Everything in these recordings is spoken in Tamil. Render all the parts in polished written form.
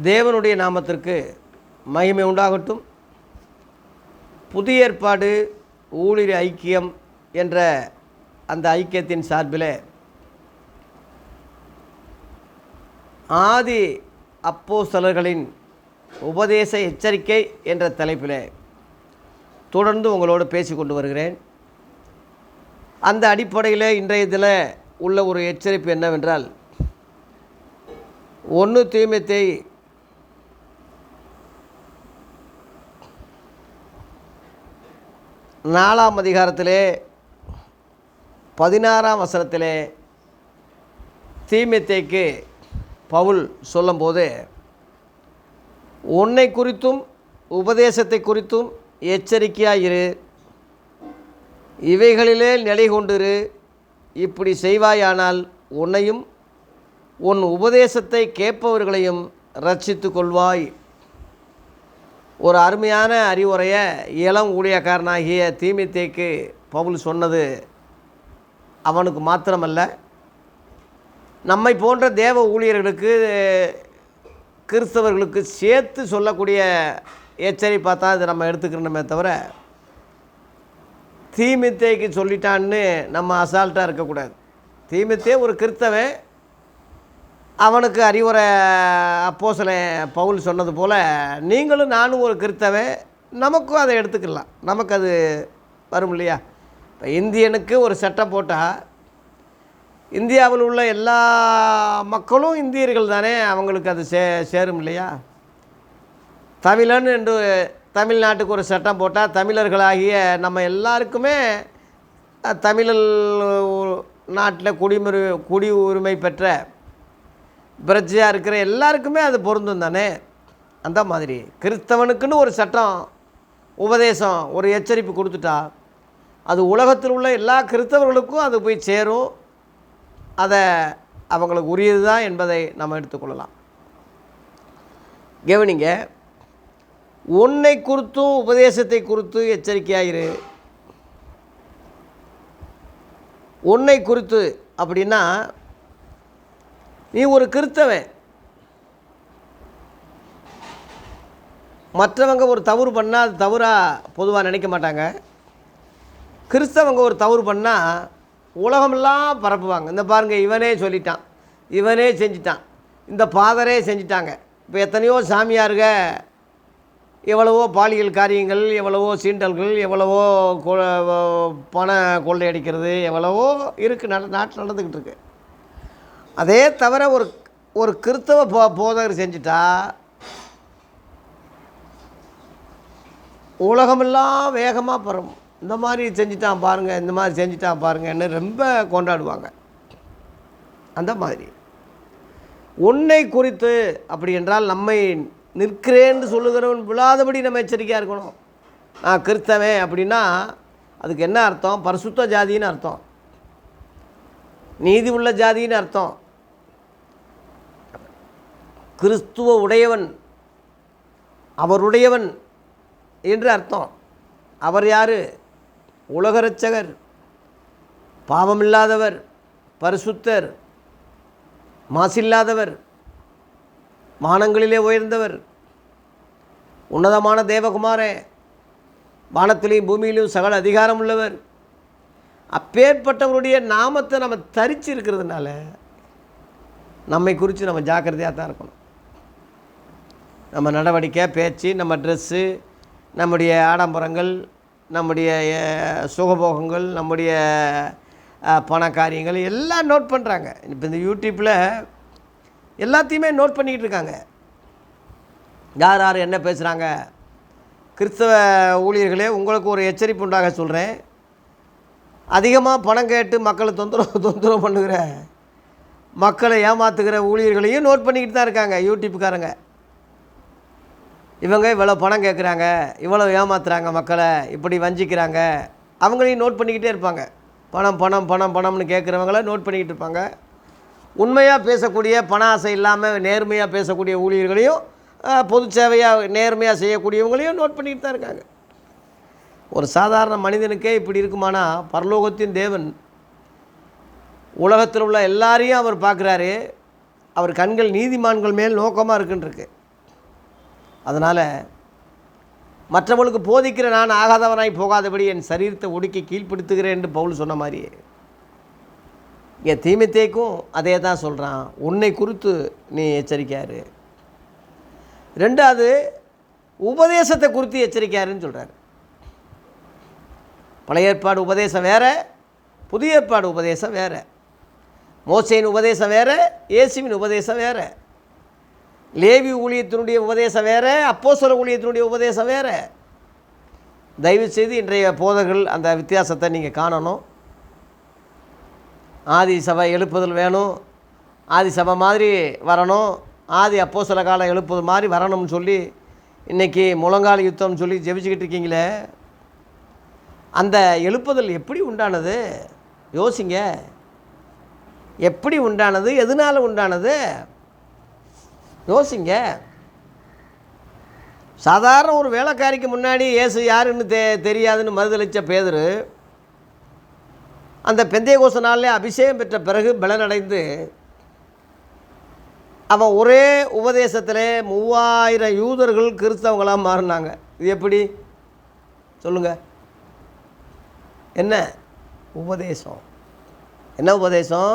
தேவனுடைய நாமத்திற்கு மகிமை உண்டாகட்டும். புதிய ஏற்பாடு ஊழிய ஐக்கியம் என்ற அந்த ஐக்கியத்தின் சார்பில் ஆதி அப்போஸ்தலர்களின் உபதேச எச்சரிக்கை என்ற தலைப்பில் தொடர்ந்து உங்களோடு பேசி கொண்டு வருகிறேன். அந்த அடிப்படையில் இன்றைய இதில் உள்ள ஒரு எச்சரிப்பு என்னவென்றால் 1 தீமோத்தேயு 4ஆம் அதிகாரத்திலே 16ஆம் வசனத்திலே தீமோத்தேயுக்கு பவுல் சொல்லும்போது, உன்னை குறித்தும் உபதேசத்தை குறித்தும் எச்சரிக்கையாயிரு, இவைகளிலே நிலை கொண்டிரு, இப்படி செய்வாயானால் உன்னையும் உன் உபதேசத்தை கேட்பவர்களையும் ரட்சித்து கொள்வாய். ஒரு அருமையான அறிவுரையை இளம் ஊழியக்காரனாகிய தீமோத்தேயுக்கு பவுல் சொன்னது அவனுக்கு மாத்திரமல்ல, நம்மை போன்ற தேவ ஊழியர்களுக்கு கிறிஸ்தவர்களுக்கு சேர்த்து சொல்லக்கூடிய எச்சரிப்பாக தான் இதை நம்ம எடுத்துக்கணுமே தவிர, தீமோத்தேயுக்கு சொல்லிட்டான்னு நம்ம அசால்ட்டாக இருக்கக்கூடாது. தீமோத்தேயு ஒரு கிறிஸ்தவன், அவனுக்கு அறிவுரை அப்போஸ்தலன் பவுல் சொன்னது போல் நீங்களும் நானும் ஒரு கிறிஸ்தவன், நமக்கும் அதை எடுத்துக்கலாம். நமக்கு அது வரும் இல்லையா? இப்போ இந்தியனுக்கு ஒரு சட்டம் போட்டால் இந்தியாவில் உள்ள எல்லா மக்களும் இந்தியர்கள் தானே, அவங்களுக்கு அது சேரும் இல்லையா? தமிழன் என்று தமிழ்நாட்டுக்கு ஒரு சட்டம் போட்டால் தமிழர்களாகிய நம்ம எல்லாருக்குமே தமிழ் நாட்டில் குடி உரிமை பெற்ற பிரஜையாக இருக்கிற எல்லாருக்குமே அது பொருந்தும் தானே. அந்த மாதிரி கிறிஸ்தவனுக்குன்னு ஒரு சட்டம், உபதேசம், ஒரு எச்சரிப்பு கொடுத்துட்டா அது உலகத்தில் உள்ள எல்லா கிறிஸ்தவர்களுக்கும் அது போய் சேரும். அதை அவங்களுக்கு உரியது தான் என்பதை நம்ம எடுத்துக்கொள்ளலாம். கவனிங்க, உன்னை குறித்தும் உபதேசத்தை குறித்து எச்சரிக்கையாயிரு. உன்னை குறித்து அப்படின்னா, நீ ஒரு கிறிஸ்தவன், மற்றவங்க ஒரு தவறு பண்ணால் அது தவறாக பொதுவாக நினைக்க மாட்டாங்க. கிறிஸ்தவங்க ஒரு தவறு பண்ணால் உலகமெல்லாம் பரப்புவாங்க. இந்த பாருங்கள், இவனே சொல்லிட்டான், இவனே செஞ்சிட்டான், இந்த ஃபாதரே செஞ்சிட்டாங்க. இப்போ எத்தனையோ சாமியாருங்க எவ்வளவோ பாலியல் காரியங்கள், எவ்வளவோ சீண்டல்கள், எவ்வளவோ பண கொள்ளையடிக்கிறது, எவ்வளவோ இருக்குது, நாட்டில் நடந்துக்கிட்டு இருக்கு. அதே தவிர ஒரு கிறிஸ்தவ போதகர் செஞ்சிட்டா உலகமெல்லாம் வேகமாக பரவும். இந்த மாதிரி செஞ்சிட்டான் பாருங்கள், இந்த மாதிரி செஞ்சிட்டான் பாருங்கன்னு ரொம்ப கொண்டாடுவாங்க. அந்த மாதிரி உன்னை குறித்து அப்படி என்றால், நம்மை நிற்கிறேன்னு சொல்லுகிறவன் விழாதபடி நம்ம எச்சரிக்கையாக இருக்கணும். நான் கிறிஸ்தவன் அப்படின்னா அதுக்கு என்ன அர்த்தம்? பரிசுத்த ஜாதின்னு அர்த்தம், நீதி உள்ள ஜாதின்னு அர்த்தம். கிறிஸ்துவ உடையவன், அவருடையவன் என்று அர்த்தம். அவர் யார்? உலக இரட்சகர், பாவமில்லாதவர், பரிசுத்தர், மாசில்லாதவர், வானங்களிலே உயர்ந்தவர், உன்னதமான தேவகுமாரே, வானத்திலையும் பூமியிலும் சகல அதிகாரம் உள்ளவர். அப்பேற்பட்டவருடைய நாமத்தை நம்ம தரிச்சு இருக்கிறதுனால நம்மை குறித்து நம்ம ஜாக்கிரதையாக தான் இருக்கணும். நம்ம நடவடிக்கை, பேச்சு, நம்ம ட்ரெஸ்ஸு, நம்முடைய ஆடம்பரங்கள், நம்முடைய சுகபோகங்கள், நம்முடைய பண காரியங்கள் எல்லாம் நோட் பண்ணுறாங்க. இப்போ இந்த யூடியூப்பில் எல்லாத்தையுமே நோட் பண்ணிக்கிட்டு இருக்காங்க. யார் யார் என்ன பேசுகிறாங்க. கிறிஸ்தவ ஊழியர்களே, உங்களுக்கு ஒரு எச்சரிப்பு உண்டாக சொல்கிறேன். அதிகமாக பணம் கேட்டு மக்களை தொந்தரவு பண்ணுகிற, மக்களை ஏமாற்றுகிற ஊழியர்களையும் நோட் பண்ணிக்கிட்டு தான் இருக்காங்க யூடியூப்புக்காரங்க. இவங்க இவ்வளோ பணம் கேட்குறாங்க, இவ்வளோ ஏமாத்துறாங்க மக்களை, இப்படி வஞ்சிக்கிறாங்க, அவங்களையும் நோட் பண்ணிக்கிட்டே இருப்பாங்க. பணம் பணம் பணம் பணம்னு கேட்குறவங்கள நோட் பண்ணிக்கிட்டு இருப்பாங்க. உண்மையாக பேசக்கூடிய, பண ஆசை இல்லாமல் நேர்மையாக பேசக்கூடிய ஊழியர்களையும், பொது சேவையாக நேர்மையாக செய்யக்கூடியவங்களையும் நோட் பண்ணிக்கிட்டு தான் இருக்காங்க. ஒரு சாதாரண மனிதனுக்கே இப்படி இருக்குமானா, பரலோகத்தின் தேவன் உலகத்தில் உள்ள எல்லாரையும் அவர் பார்க்குறாரு. அவர் கண்கள் நீதிமான்கள் மேல் நோக்கமாக இருக்குன்றிருக்கு. அதனால் மற்றவர்களுக்கு போதிக்கிற நான் ஆகாதவனாய் போகாதபடி என் சரீரத்தை ஒடுக்கி கீழ்ப்படுத்துகிறேன் என்று பவுல் சொன்ன மாதிரி இங்கே தீமோத்தேயுக்கும் அதே தான் சொல்கிறான். உன்னை குறித்து நீ எச்சரிக்கையாரு. ரெண்டாவது உபதேசத்தை குறித்து எச்சரிக்கையாருன்னு சொல்கிறார். பழைய ஏற்பாடு உபதேசம் வேறு, புதிய ஏற்பாடு உபதேசம் வேறு. மோசேயின் உபதேசம் வேறு, இயேசுவின் உபதேசம் வேறு. லேவி ஊழியத்தினுடைய உபதேசம் வேறு, அப்போஸ்தலர் ஊழியத்தினுடைய உபதேசம் வேறு. தயவுசெய்து இன்றைய போதகர்கள் அந்த வித்தியாசத்தை நீங்கள் காணணும். ஆதி சபை எழுப்புதல் வேணும், ஆதி சபை மாதிரி வரணும், ஆதி அப்போஸ்தல காலம் எழுப்புதல் மாதிரி வரணும்னு சொல்லி இன்றைக்கி முழங்கால் யுத்தம்னு சொல்லி ஜெபிச்சுக்கிட்டு இருக்கீங்களே, அந்த எழுப்புதல் எப்படி உண்டானது? யோசிங்க. எப்படி உண்டானது? எதனால் உண்டானது? யோசிங்க. சாதாரண ஒரு வேலைக்காரிக்கு முன்னாடி இயேசு யாருன்னு தெரியாதுன்னு மறுதளித்த பேதுரு அந்த பெந்தேகோஸ்து நாளில் அபிஷேகம் பெற்ற பிறகு பலனடைந்து அவன் ஒரே உபதேசத்தில் 3000 யூதர்கள் கிறிஸ்தவங்களாக மாறினாங்க. இது எப்படி சொல்லுங்கள்? என்ன உபதேசம்? என்ன உபதேசம்?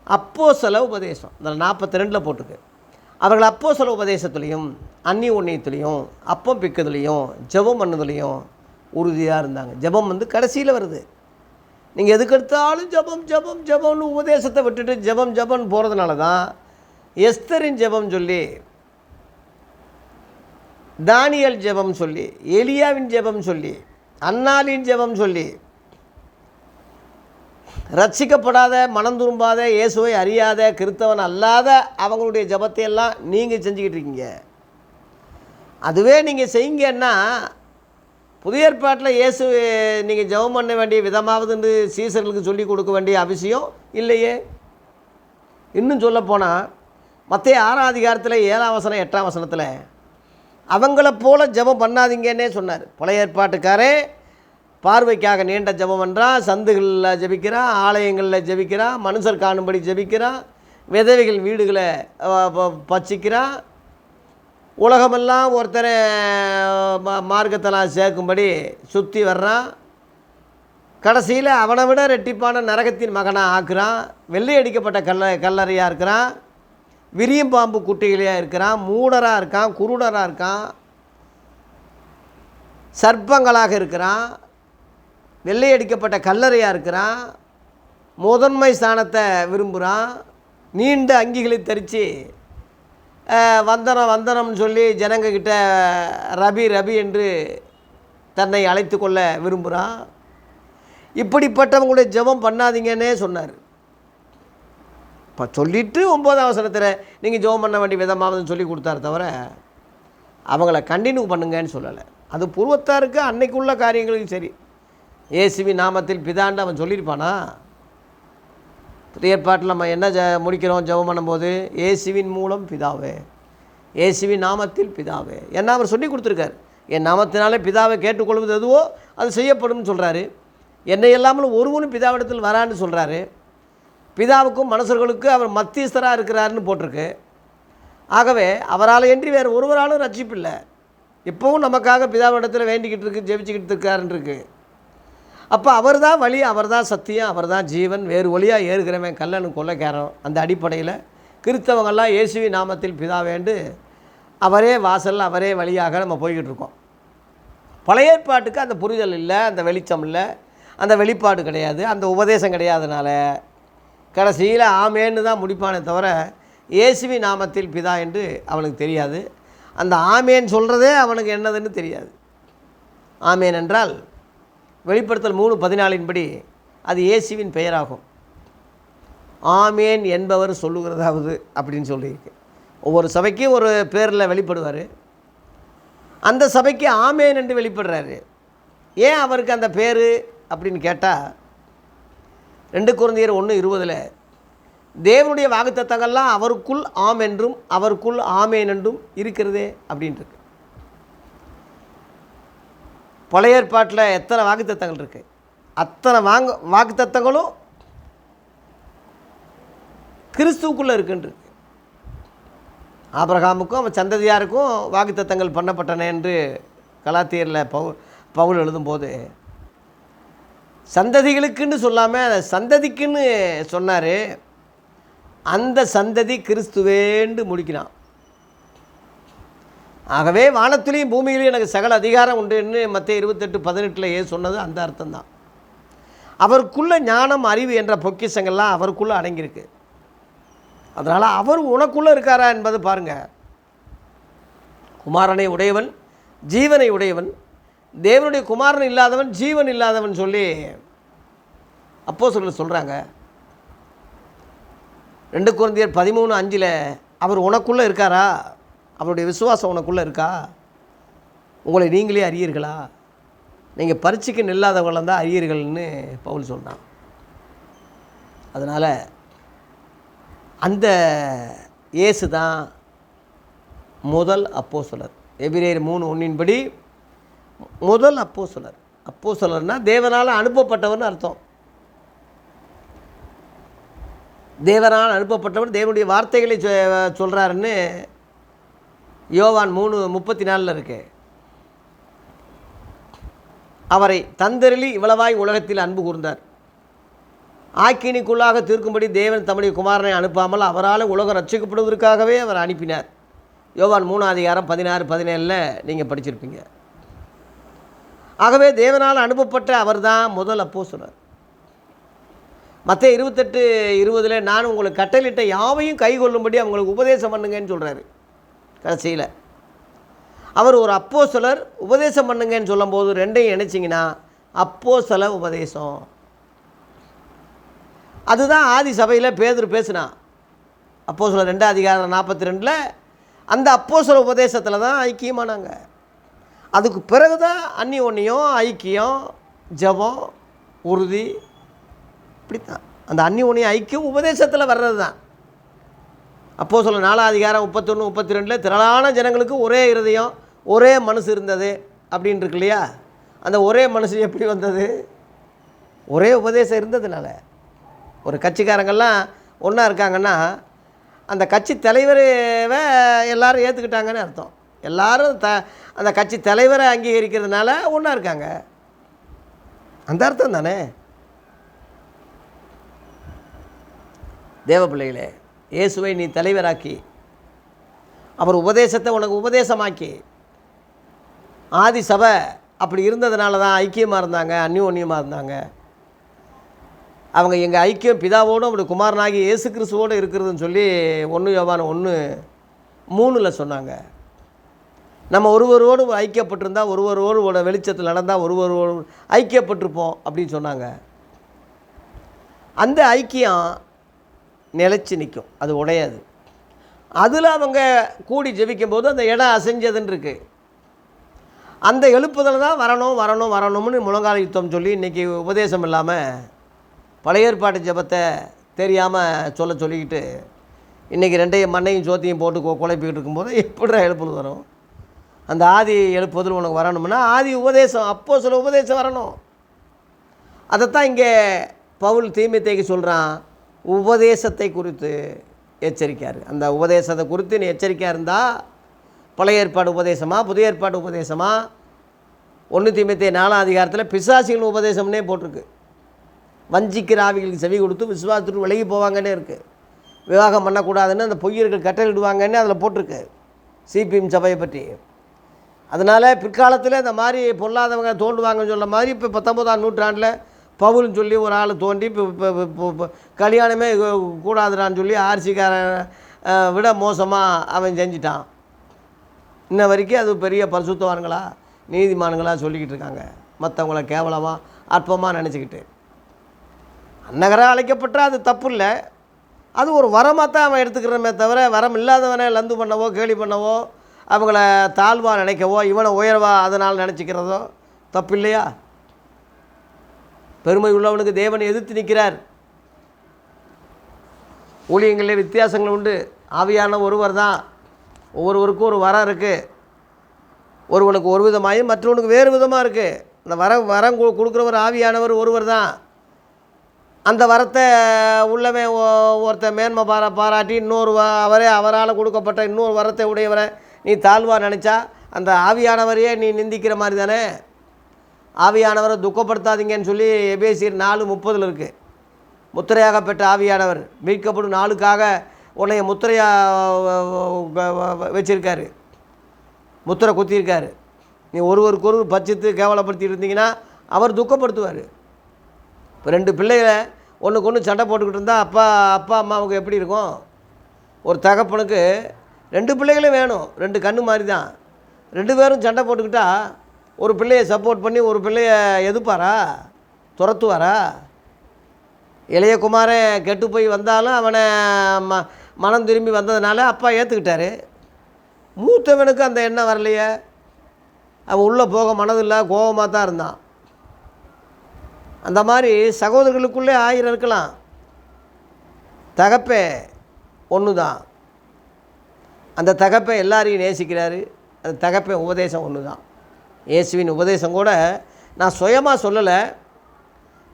அப்போஸ்தல உபதேசம். அதில் 42 போட்டுக்கு. அவர்கள் அப்போஸ்தல உபதேசத்துலேயும் அந்நிய உண்ணியத்துலேயும் அப்பம் பிக்கிறதுலையும் ஜெபம் பண்ணதுலேயும் உறுதியாக இருந்தாங்க. ஜெபம் கடைசியில் வருது. நீங்கள் எதுக்கு எடுத்தாலும் ஜெபம் ஜெபம் ஜெபம்னு உபதேசத்தை விட்டுட்டு ஜெபம் ஜெபம்னு போகிறதுனால தான் எஸ்தரின் ஜெபம் சொல்லி, தானியல் ஜெபம் சொல்லி, எலியாவின் ஜெபம் சொல்லி, அன்னாலின் ஜெபம் சொல்லி, ரட்சிக்கப்படாத மனம் திரும்பாத இயேசுவை அறியாத கிறிஸ்தவன் அல்லாத அவங்களுடைய ஜெபத்தை எல்லாம் நீங்கள் செஞ்சுக்கிட்டு இருக்கீங்க. அதுவே நீங்கள் செய்யுங்கன்னா புதிய ஏற்பாட்டில் இயேசு நீங்கள் ஜெபம் பண்ண வேண்டிய விதமாவதுன்னு சீசர்களுக்கு சொல்லிக் கொடுக்க வேண்டிய அவசியம் இல்லையே. இன்னும் சொல்லப்போனால் மத்தேயு 6ஆம் அதிகாரத்தில் 7ஆம் வசனம் 8ஆம் வசனத்தில் அவங்கள போல ஜெபம் பண்ணாதீங்கன்னே சொன்னார். பழைய ஏற்பாட்டுக்காரே பார்வைக்காக நீண்ட ஜெபம் பண்ணுறான், சந்துகளில் ஜெபிக்கிறான், ஆலயங்களில் ஜெபிக்கிறான், மனுஷர் காணும்படி ஜெபிக்கிறான், விதவைகள் வீடுகளை பச்சிக்கிறான், உலகமெல்லாம் ஒருத்தரை மார்க்கத்தெல்லாம் சேர்க்கும்படி சுற்றி வர்றான், கடைசியில் அவனை விட ரெட்டிப்பான நரகத்தின் மகனாக ஆக்குறான், வெள்ளை அடிக்கப்பட்ட கல்லறையாக இருக்கிறான், விரியும் பாம்பு குட்டிகளையாக இருக்கிறான், மூடராக இருக்கான், குருடராக இருக்கான், சர்ப்பங்களாக இருக்கிறான், வெள்ளை அடிக்கப்பட்ட கல்லறையாக இருக்கிறான், முதன்மை ஸ்தானத்தை விரும்புகிறான், நீண்ட அங்கிகளை தரித்து வந்தனம் வந்தனம்னு சொல்லி ஜனங்கக்கிட்ட ரபி ரபி என்று தன்னை அழைத்து கொள்ள விரும்புகிறான். இப்படிப்பட்டவங்களுடைய ஜெபம் பண்ணாதீங்கன்னே சொன்னார். இப்போ சொல்லிவிட்டு 9ஆம் வசனத்தில் நீங்கள் ஜெபம் பண்ண வேண்டிய விதமாவதுன்னு சொல்லி கொடுத்தாரு தவிர அவங்கள கண்டினியூ பண்ணுங்கன்னு சொல்லலை. அது பூர்வத்தாருக்கு அன்னைக்குள்ள காரியங்களுக்கும் சரி. இயேசுவின் நாமத்தில் பிதான்னு அவன் சொல்லியிருப்பானா? புதிய ஏற்பாட்டில் நம்ம என்ன முடிக்கிறோம் ஜெபம் பண்ணும்போது? இயேசுவின் மூலம் பிதாவே, இயேசுவின் நாமத்தில் பிதாவே. என்ன அவர் சொல்லி கொடுத்துருக்கார். என் நாமத்தினாலே பிதாவை கேட்டுக்கொள்வது எதுவோ அது செய்யப்படும்னு சொல்கிறாரு. என்னை இல்லாமல் ஒருவனும் பிதாவிடத்தில் வரான்னு சொல்கிறாரு. பிதாவுக்கும் மனுஷர்களுக்கு அவர் மத்தியஸ்தராக இருக்கிறாருன்னு போட்டிருக்கு. ஆகவே அவரால் என்று வேறு ஒருவராலும் ரட்சிப்பில்லை. இப்போவும் நமக்காக பிதாவிடத்தில் வேண்டிக்கிட்டு இருக்கு, ஜெபிச்சுக்கிட்டு இருக்காருன்னு இருக்கு. அப்போ அவர் தான் வழி, அவர் தான் சத்தியம், அவர் தான் ஜீவன். வேறு வழியாக ஏறுகிறவன் கல்லனு கொள்ளைக்காரன். அந்த அடிப்படையில் கிறிஸ்தவங்கள்லாம் இயேசுவின் நாமத்தில் பிதாவேண்டு அவரே வாசல், அவரே வழியாக நம்ம போய்கிட்டு இருக்கோம். பழைய ஏற்பாட்டுக்கு அந்த புரிதல் இல்லை, அந்த வெளிச்சம் இல்லை, அந்த வெளிப்பாடு கிடையாது, அந்த உபதேசம் கிடையாதுனால கடைசியில் ஆமேன்னு தான் முடிப்பானே தவிர இயேசுவின் நாமத்தில் பிதா என்று அவனுக்கு தெரியாது. அந்த ஆமேன் சொல்கிறதே அவனுக்கு என்னதுன்னு தெரியாது. ஆமேன் என்றால் வெளிப்படுத்தல் 3:14 படி அது இயேசுவின் பெயராகும். ஆமேன் என்பவர் சொல்லுகிறதாவது அப்படின்னு சொல்லியிருக்கு. ஒவ்வொரு சபைக்கும் ஒரு பேரில் வெளிப்படுவார். அந்த சபைக்கு ஆமேன் என்று வெளிப்படுறாரு. ஏன் அவருக்கு அந்த பேர் அப்படின்னு கேட்டால் 2 கொரிந்தியர் 1:20 தேவனுடைய வாக்குத்தத்தங்கள்லாம் அவருக்குள் ஆம் என்றும் அவருக்குள் ஆமேன் என்றும் இருக்கிறதே அப்படின்ட்டு. பழைய ஏற்பாட்டில் எத்தனை வாக்குத்தத்தங்கள் இருக்குது? அத்தனை வாக்குத்தத்தங்களும் கிறிஸ்துவுக்குள்ளே இருக்குன்றிருக்கு. ஆபிரகாமுக்கும் அவன் சந்ததியாருக்கும் வாக்குத்தத்தங்கள் பண்ணப்பட்டன என்று கலாத்தியரில் பவுல் எழுதும்போது சந்ததிகளுக்குன்னு சொல்லாமல் சந்ததிக்குன்னு சொன்னார். அந்த சந்ததி கிறிஸ்துவேண்டு முடிக்கிறான். ஆகவே வானத்திலையும் பூமியிலையும் எனக்கு சகல அதிகாரம் உண்டுன்னு மத்தேயு 28:18 சொன்னது அந்த அர்த்தம்தான். அவருக்குள்ள ஞானம் அறிவு என்ற பொக்கிஷங்கள்லாம் அவருக்குள்ளே அடங்கியிருக்கு. அதனால் அவர் உனக்குள்ளே இருக்காரா என்பது பாருங்கள். குமாரனை உடையவன் ஜீவனை உடையவன், தேவனுடைய குமாரன் இல்லாதவன் ஜீவன் இல்லாதவன் சொல்லி அப்போஸ்தலர் சொல்கிறாங்க. 2 கொரிந்தியர் 13:5 அவர் உனக்குள்ளே இருக்காரா? அவருடைய விசுவாசம் உனக்குள்ளே இருக்கா? உங்களை நீங்களே அறியீர்களா? நீங்கள் பரீட்சைக்கு நில்லாதவங்கள தான் அறியீர்கள்னு பவுல் சொல்கிறான். அதனால் அந்த இயேசு தான் முதல் அப்போஸ்தலர். எபிரேயர் 3:1 முதல் அப்போஸ்தலர். அப்போஸ்தலர்னால் தேவனால் அனுப்பப்பட்டவர்னு அர்த்தம். தேவனால் அனுப்பப்பட்டவர் தேவனுடைய வார்த்தைகளை சொல்கிறாருன்னு யோவான் 3:34 இருக்கு. அவரை தந்தருளி இவ்வளவாய் உலகத்தில் அன்பு கூர்ந்தார், ஆக்கினிக்குள்ளாக தீர்க்கும்படி தேவன் தம்முடைய குமாரனை அனுப்பாமல் அவரால் உலகம் ரட்சிக்கப்படுவதற்காகவே அவர் அனுப்பினார். யோவான் 3:16-17 நீங்கள் படிச்சிருப்பீங்க. ஆகவே தேவனால் அனுப்பப்பட்ட அவர் தான் முதல் அப்போஸ்தலர். மத்தேயு 28:20 நான் உங்களுக்கு கட்டளையிட்ட யாவையும் கை கொள்ளும்படி அவங்களுக்கு உபதேசம் பண்ணுங்கன்னு சொல்கிறாரு. கடைசியில் அவர் ஒரு அப்போஸ்தலர், உபதேசம் பண்ணுங்கன்னு சொல்லும்போது ரெண்டையும் இணைச்சிங்கன்னா அப்போஸ்தல உபதேசம். அதுதான் ஆதி சபையில் பேதுரு பேசினான். அப்போஸ்தலர் 2:42 அந்த அப்போஸ்தல உபதேசத்தில் தான் ஐக்கியமானாங்க. அதுக்கு பிறகு தான் அந்நியோன்யம், ஐக்கியம், ஜெபம், உறுதி, இப்படித்தான். அந்த அந்நியோன்யம் ஐக்கியம் உபதேசத்தில் வர்றது தான். அப்போஸ்தலர் 4:31-32 திரளான ஜனங்களுக்கு ஒரே இருதயம், ஒரே மனசு இருந்தது அப்படின்னு இருக்கு இல்லையா? அந்த ஒரே மனசு எப்படி வந்தது? ஒரே உபதேசம் இருந்ததுனால. ஒரு கட்சிக்காரங்கள்லாம் ஒன்றா இருக்காங்கன்னா அந்த கட்சி தலைவரை எல்லாரும் ஏற்றுக்கிட்டாங்கன்னு அர்த்தம். எல்லாரும் அந்த கட்சி தலைவரை அங்கீகரிக்கிறதுனால ஒன்றா இருக்காங்க. அந்த அர்த்தம் தானே. தேவ பிள்ளைகளே, இயேசுவை நீ தலைவராக்கி அவர் உபதேசத்தை உனக்கு உபதேசமாக்கி, ஆதி சபை அப்படி இருந்ததுனால தான் ஐக்கியமாக இருந்தாங்க, அந்யோன்யமாக இருந்தாங்க. அவங்க எங்கள் ஐக்கியம் பிதாவோடு அப்படி குமாரனாகி இயேசு கிறிஸ்துவோடு இருக்கிறதுன்னு சொல்லி 1 யோவான் 1:3 சொன்னாங்க. நம்ம ஒருவரோடு ஐக்கியப்பட்டிருந்தால், ஒருவரோடு வெளிச்சத்தில் நடந்தால் ஒருவரோடு ஐக்கியப்பட்டிருப்போம் அப்படின்னு சொன்னாங்க. அந்த ஐக்கியம் நிலைச்சி நிற்கும், அது உடையாது. அதில் அவங்க கூடி ஜெபிக்கும்போது அந்த இடம் அசைஞ்சதுன்னு இருக்குது. அந்த எழுப்புதல் தான் வரணும்னு முழங்கால யுத்தம் சொல்லி இன்றைக்கி உபதேசம் இல்லாமல் பழைய ஏற்பாட்டு ஜெபத்தை தெரியாமல் சொல்லிக்கிட்டு இன்றைக்கி 2 மண்ணையும் சோத்தையும் போட்டு குழப்பிக்கிட்டு இருக்கும்போது எப்படிடா எழுப்புதல் வரும்? அந்த ஆதி எழுப்புதல் உனக்கு வரணும்னா ஆதி உபதேசம், அப்போஸ்தல உபதேசம் வரணும். அதைத்தான் இங்கே பவுல் தீமோத்தேயுக்கு சொல்கிறான். உபதேசத்தை குறித்து எச்சரிக்கையார். அந்த உபதேசத்தை குறித்து நீ எச்சரிக்கையாக இருந்தால், பழைய ஏற்பாடு உபதேசமா புதிய ஏற்பாடு உபதேசமா? 1 தீமோத்தேயு 4 பிசாசிகள் உபதேசம்னே போட்டிருக்கு. வஞ்சிக்கிற ஆவிகளுக்கு செவி கொடுத்து விசுவாசத்துக்கு விலகி போவாங்கன்னே இருக்குது. விவாகம் பண்ணக்கூடாதுன்னு அந்த பொய்யர்கள் கட்டளையிடுவாங்கன்னு அதில் போட்டிருக்கு சிபிஎம் சபையை பற்றி. அதனால் பிற்காலத்தில் இந்த மாதிரி பொல்லாதவங்க தோண்டுவாங்கன்னு சொல்ல மாதிரி இப்போ 19ஆம் நூற்றாண்டில் பவுல்னு சொல்லி ஒரு ஆள் தோண்டி இப்போ கல்யாணமே கூடாதுடான்னு சொல்லி ஆர்சிக்காரன் விட மோசமாக அவன் செஞ்சிட்டான். இன்ன வரைக்கும் அது பெரிய பரிசுத்தவான்களா நீதிமான்களா சொல்லிக்கிட்டு இருக்காங்க, மற்றவங்கள கேவலமாக அற்பமாக நினச்சிக்கிட்டு. அன்னகராக அழைக்கப்பட்டால் அது தப்பு இல்லை, அது ஒரு வரமாக தான் அவன் எடுத்துக்கிறமே தவிர வரம் இல்லாதவனை லந்து பண்ணவோ கேலி பண்ணவோ அவங்கள தாழ்வாக நினைக்கவோ இவனை உயர்வா அதனால் நினச்சிக்கிறதோ தப்பு இல்லையா? பெருமை உள்ளவனுக்கு தேவனை எதிர்த்து நிற்கிறார். ஊழியங்களிலே வித்தியாசங்கள் உண்டு. ஆவியான ஒருவர் தான். ஒவ்வொருவருக்கும் ஒரு வரம் இருக்குது. ஒருவனுக்கு ஒரு விதமாயும் மற்றவனுக்கு வேறு விதமாக இருக்குது. அந்த வரம் கொடுக்குறவர் ஆவியானவர் ஒருவர் தான். அந்த வரத்தை உள்ளவன் ஒருத்தன் மேன்மை பாராட்டி அவரால் கொடுக்கப்பட்ட இன்னொரு வரத்தை உடையவரை நீ தாழ்வாக நினச்சா அந்த ஆவியானவரையே நீ நிந்திக்கிற மாதிரி தானே. ஆவியானவரை துக்கப்படுத்தாதீங்கன்னு சொல்லி எபேசியர் 4:30 இருக்குது. முத்திரையாக பெற்ற ஆவியானவர் மீட்கப்படும் நாளுக்காக உன்னைய முத்திரையாக வச்சுருக்காரு, முத்திரை குத்தியிருக்காரு. நீ ஒருவருக்கொருவர் பட்சித்து கேவலப்படுத்திட்டு இருந்தீங்கன்னா அவர் துக்கப்படுத்துவார். இப்போ 2 பிள்ளைகளை ஒன்றுக்கு ஒன்று சண்டை போட்டுக்கிட்டு இருந்தால் அப்பா அம்மாவுக்கு எப்படி இருக்கும்? ஒரு தகப்பனுக்கு 2 பிள்ளைகளும் வேணும், 2 கண்ணு மாதிரி தான். 2 பேரும் சண்டை போட்டுக்கிட்டா ஒரு பிள்ளையை சப்போர்ட் பண்ணி ஒரு பிள்ளையை எதிர்ப்பாரா, துரத்துவாரா? இளைய குமாரன் கெட்டு போய் வந்தாலும் அவனை மனம் திரும்பி வந்ததுனால அப்பா ஏற்றுக்கிட்டாரு. மூத்தவனுக்கு அந்த எண்ணம் வரலையே, அவன் உள்ளே போக மனதில்லை, கோபமாக தான் இருந்தான். அந்த மாதிரி சகோதரர்களுக்குள்ளே 1000 இருக்கலாம், தகப்பே ஒன்று தான். அந்த தகப்பை எல்லாரையும் நேசிக்கிறாரு. அந்த தகப்பை உபதேசம் ஒன்று தான். இயேசுவின் உபதேசம் கூட நான் சுயமாக சொல்லலை,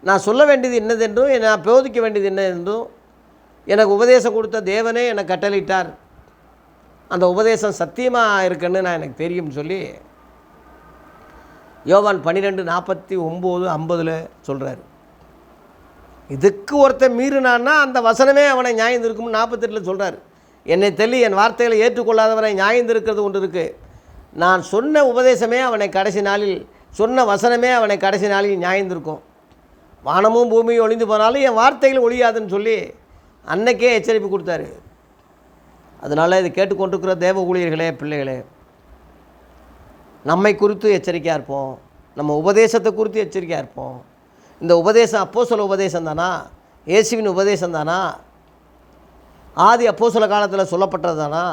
நான் சொல்ல வேண்டியது என்னதென்றும் நான் போதிக்க வேண்டியது என்னதென்றும் எனக்கு உபதேசம் கொடுத்த தேவனே எனக்கு கட்டளையிட்டார். அந்த உபதேசம் சத்தியமாக இருக்குன்னு நான் எனக்கு தெரியும்னு சொல்லி யோவான் 12:49-50 சொல்கிறார். இதுக்கு ஒருத்தன் மீறினான்னா அந்த வசனமே அவனை நியாயந்திருக்கும்னு 48 சொல்கிறார். என்னை தள்ளி என் வார்த்தைகளை ஏற்றுக்கொள்ளாதவனை நியாயந்திருக்கிறது ஒன்று இருக்குது. நான் சொன்ன உபதேசமே அவனை கடைசி நாளில், சொன்ன வசனமே அவனை கடைசி நாளில் நியாயந்திருக்கும். வானமும் பூமியும் ஒளிந்து போனாலும் என் வார்த்தைகள் ஒழியாதுன்னு சொல்லி அன்னைக்கே எச்சரிப்பு கொடுத்தாரு. அதனால் இது கேட்டுக்கொண்டிருக்கிற தேவ ஊழியர்களே, பிள்ளைகளே, நம்மை குறித்து எச்சரிக்கையாக இருப்போம், நம்ம உபதேசத்தை குறித்து எச்சரிக்கையாக இருப்போம். இந்த உபதேசம் அப்போஸ்தல உபதேசம் தானா? இயேசுவின் உபதேசம் தானா? ஆதி அப்போஸ்தல காலத்தில் சொல்லப்பட்டது தானா?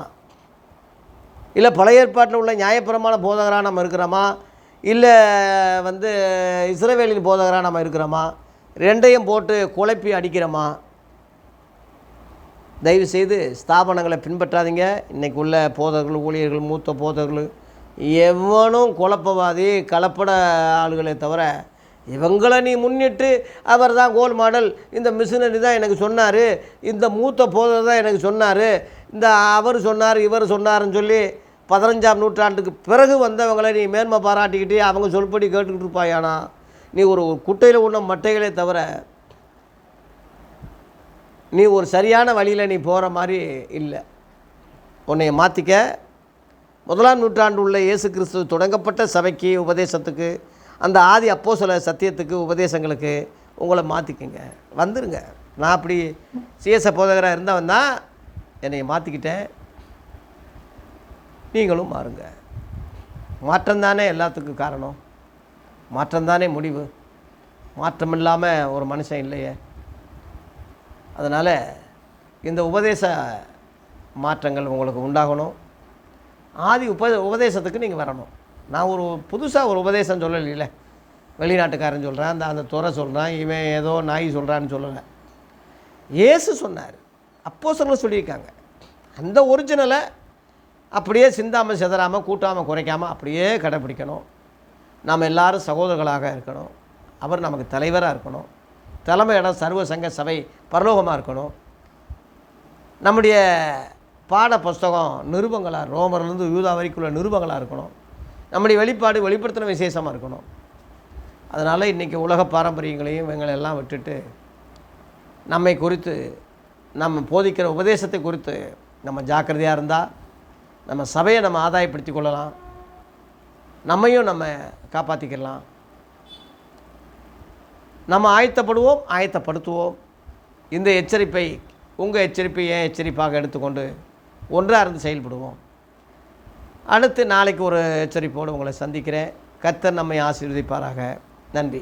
இல்லை பழைய ஏற்பாட்டில் உள்ள நியாயபரமான போதகராக நம்ம இருக்கிறோமா, இல்லை இஸ்ரவேலின் போதகராக நம்ம இருக்கிறோமா? 2ஐயும் போட்டு குழப்பி அடிக்கிறோமா? தயவுசெய்து ஸ்தாபனங்களை பின்பற்றாதீங்க. இன்றைக்கு உள்ள போதகர்கள், ஊழியர்கள், மூத்த போதகர்கள் எவனும் குழப்பவாதி, கலப்பட ஆளுகளை தவிர இவங்களை நீ முன்னிட்டு அவர் தான் கோல் மாடல், இந்த மிஷினரி தான் எனக்கு சொன்னார், இந்த மூத்த போதகர் தான் எனக்கு சொன்னார், இந்த அவர் சொன்னார் இவர் சொன்னார்னு சொல்லி 15ஆம் நூற்றாண்டுக்கு பிறகு வந்தவங்களை நீ மேன்மை பாராட்டிக்கிட்டே அவங்க சொல்படி கேட்டுக்கிட்டு இருப்பாயானா நீ ஒரு குட்டையில் உண்ண மட்டைகளே தவிர நீ ஒரு சரியான வழியில் நீ போகிற மாதிரி இல்லை. உன்னை மாற்றிக்க. 1ஆம் நூற்றாண்டு உள்ள இயேசு கிறிஸ்து தொடங்கப்பட்ட சபைக்கு, உபதேசத்துக்கு, அந்த ஆதி அப்போஸ்தல சத்தியத்துக்கு, உபதேசங்களுக்கு உங்களை மாற்றிக்கங்க, வந்துருங்க. நான் அப்படி சிஎஸ்ஐ போதகராக இருந்தவன் தான், என்னை மாற்றிக்கிட்டேன், நீங்களும் மாறுங்க. மாற்றம்தானே எல்லாத்துக்கும் காரணம், மாற்றம்தானே முடிவு. மாற்றம் இல்லாமல் ஒரு மனுஷன் இல்லையே. அதனால் இந்த உபதேச மாற்றங்கள் உங்களுக்கு உண்டாகணும். ஆதி உபதேசத்துக்கு நீங்கள் வரணும். நான் ஒரு புதுசாக ஒரு உபதேசம் சொல்லலை, வெளிநாட்டுக்காரன் சொல்கிறான், அந்த துறை சொல்கிறான், இவன் ஏதோ நாய் சொல்கிறான்னு சொல்லலை. இயேசு சொன்னார், அப்போஸ்தலர்கள் சொல்லியிருக்காங்க. அந்த ஒரிஜினலை அப்படியே சிந்தாமல் சிதறாமல் கூட்டாமல் குறைக்காமல் அப்படியே கடைப்பிடிக்கணும். நாம் எல்லோரும் சகோதரர்களாக இருக்கணும். அவர் நமக்கு தலைவராக இருக்கணும். தலைமை இடம் சர்வ சங்க சபை பரலோகமாக இருக்கணும். நம்முடைய பாட புஸ்தகம் நிருபங்களாக, ரோமர்லேருந்து யூதா வரைக்குள்ள நிருபங்களாக இருக்கணும். நம்முடைய வெளிப்பாடு வெளிப்படுத்தின விசேஷமாக இருக்கணும். அதனால் இன்றைக்கி உலக பாரம்பரியங்களையும் இவங்களெல்லாம் விட்டுட்டு நம்மை குறித்து, நம்ம போதிக்கிற உபதேசத்தை குறித்து நம்ம ஜாக்கிரதையாக இருந்தால் நம்ம சபையை நம்ம ஆதாயப்படுத்தி கொள்ளலாம், நம்மையும் நம்ம காப்பாற்றிக்கலாம். நம்ம ஆயத்தப்படுவோம், ஆயத்தப்படுத்துவோம். இந்த எச்சரிப்பை, உங்கள் எச்சரிப்பை என் எச்சரிப்பாக எடுத்துக்கொண்டு ஒன்றாக இருந்து செயல்படுவோம். அடுத்து நாளைக்கு ஒரு எச்சரிப்போடு உங்களை சந்திக்கிறேன். கர்த்தர் நம்மை ஆசீர்வதிப்பாராக. நன்றி.